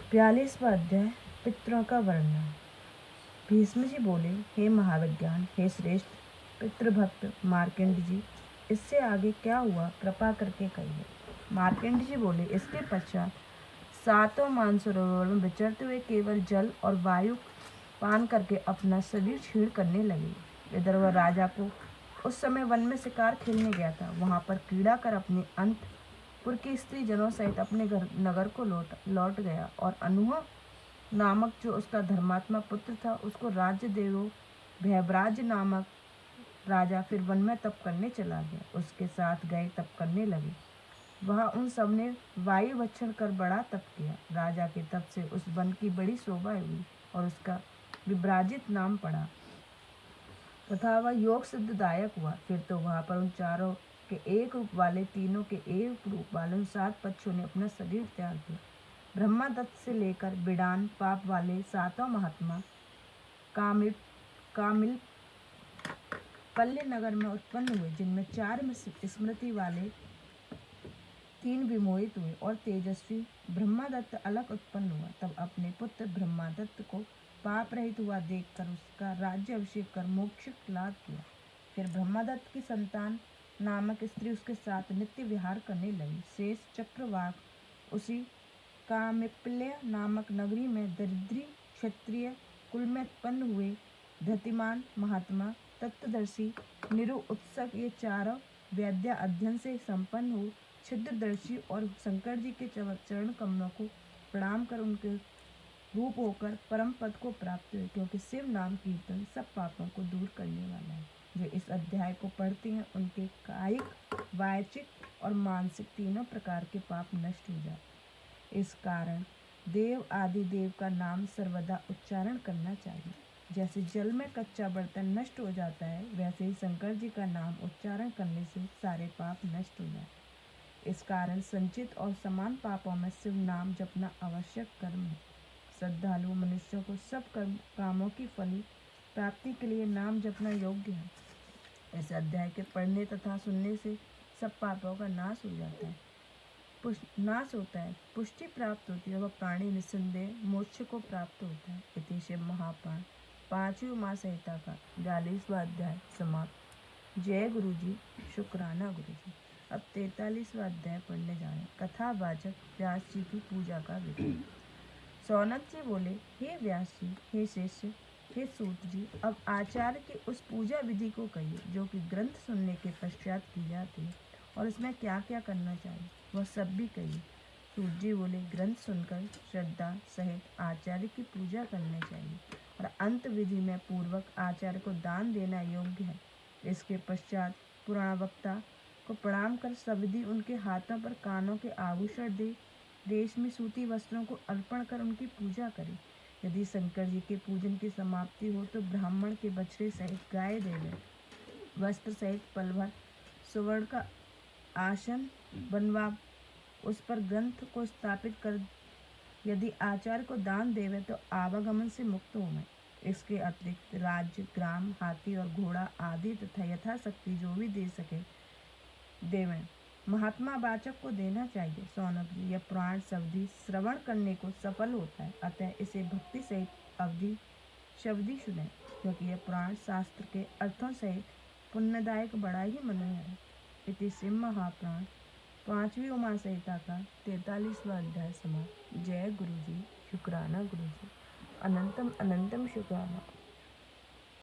42वां अध्याय पितरों का वर्णन। भीष्म जी बोले, हे महाविज्ञान, हे श्रेष्ठ पितृभक्त मार्कंड जी, इससे आगे क्या हुआ कृपा करके कहिए। मार्कंड जी बोले, इसके पश्चात सातों मानसरोवर में विचरते हुए केवल जल और वायु पान करके अपना शरीर क्षीण करने लगे। इधर वह राजा को उस समय वन में शिकार खेलने गया था। वहां पर क्रीड़ा कर अपने अंतपुर की स्त्री जनों सहित अपने नगर को लौट गया और अनूह नामक जो उसका धर्मात्मा पुत्र था उसको राज्य देवो भयभराज नामक राजा फिर वन में तप करने चला गया। उसके साथ गए तप करने लगे। वहाँ उन सब ने वायु भक्षण कर बड़ा तप किया। राजा के तप से उस वन की बड़ी शोभा हुई और उसका विभ्राजित नाम पड़ा तथा वह योग सिद्धदायक हुआ। फिर तो वहाँ पर उन चारों के एक रूप वाले, तीनों के एक रूप वाले उन 7 पक्षियों ने अपना शरीर त्याग दिया। ब्रह्मादत्त से लेकर बिडान पाप वाले सातों महात्मा कामिल पल्ले नगर में उत्पन्न हुए, जिनमें 4 स्मृति वाले, 3 विमोहित हुए और तेजस्वी ब्रह्मादत्त अलग उत्पन्न हुआ। तब अपने पुत्र ब्रह्मादत्त को पाप रहित हुआ देखकर उसका राज्य अभिषेक कर मोक्ष लाभ किया। फिर ब्रह्मादत्त की संतान नामक स्त्री उसके साथ नित्य विहार करने लगी। शेष चक्रवाक उसी कामिप्ल्य नामक नगरी में दरिद्री क्षत्रिय कुल में उत्पन्न हुए। धृतिमान महात्मा तत्वदर्शी निरु उत्सक ये चारों वैद्या अध्ययन से संपन्न हो छिद्रदर्शी और शंकर जी के चरण कमलों को प्रणाम कर उनके रूप होकर परम पद को प्राप्त हुए, क्योंकि शिव नाम कीर्तन सब पापों को दूर करने वाला है। जो इस अध्याय को पढ़ते हैं उनके कायिक, वाचिक और मानसिक तीनों प्रकार के पाप नष्ट हो जाते। इस कारण देव आदि देव का नाम सर्वदा उच्चारण करना चाहिए। जैसे जल में कच्चा बर्तन नष्ट हो जाता है, वैसे ही शंकर जी का नाम उच्चारण करने से सारे पाप नष्ट हो जाते। इस कारण संचित और समान पापों में शिव नाम जपना आवश्यक कर्म है। श्रद्धालु मनुष्यों को सब कामों की फली प्राप्ति के लिए नाम जपना योग्य है। इस अध्याय के पढ़ने तथा सुनने से सब पापों का नाश हो जाता है, नाश होता है, पुष्टि प्राप्त होती है, वह प्राणी निस्संदेह मोक्ष को प्राप्त होता है। इति शिव महापुराण 5वीं उमा संहिता का 42वां अध्याय समाप्त। जय गुरु जी, शुक्राना गुरु जी। अब 43वां अध्याय पढ़ने जा रहे हैं। कथावाचक व्यास जी की पूजा का विधि। सौनक जी बोले, हे व्यास जी, हे शिष्य, हे सूत जी, अब आचार्य की उस पूजा विधि को कहिए जो कि ग्रंथ सुनने के पश्चात की जाती है, और इसमें क्या क्या करना चाहिए वह सब भी कहिए। सूत जी बोले, ग्रंथ सुनकर श्रद्धा सहित आचार्य की पूजा करनी चाहिए और अंत विधि में पूर्वक आचार्य को दान देना योग्य है। इसके पश्चात पुराण वक्ता को प्रणाम कर सविधि उनके हाथों पर कानों के आभूषण दे रेशमी सूती वस्त्रों को अर्पण कर उनकी पूजा करें। यदि शंकर जी के पूजन की समाप्ति हो तो ब्राह्मण के बछड़े सहित गाय दे दें। वस्त्र सहित पल भर सुवर्ण का आसन बनवा उस पर ग्रंथ को स्थापित कर यदि आचार्य को दान देवे तो आवागमन से मुक्त होवे। इसके अतिरिक्त राज्य, ग्राम, हाथी और घोड़ा आदि तथा यथाशक्ति जो भी दे सके देवें। महात्मा वाचक को देना चाहिए। सौनक जी, यह पुराण शब्दी श्रवण करने को सफल होता है, अतः इसे भक्ति सहित अवधि शब्दी सुने, क्योंकि यह पुराण शास्त्र के अर्थों सहित पुण्यदायक बड़ा ही मनोहर है। इति शिव महापुराण 5वीं उमा संहिता का 43वां अध्याय समाप्त। जय गुरु जी, शुक्राना गुरु जी, अनंतम अनंतम शुक्राना।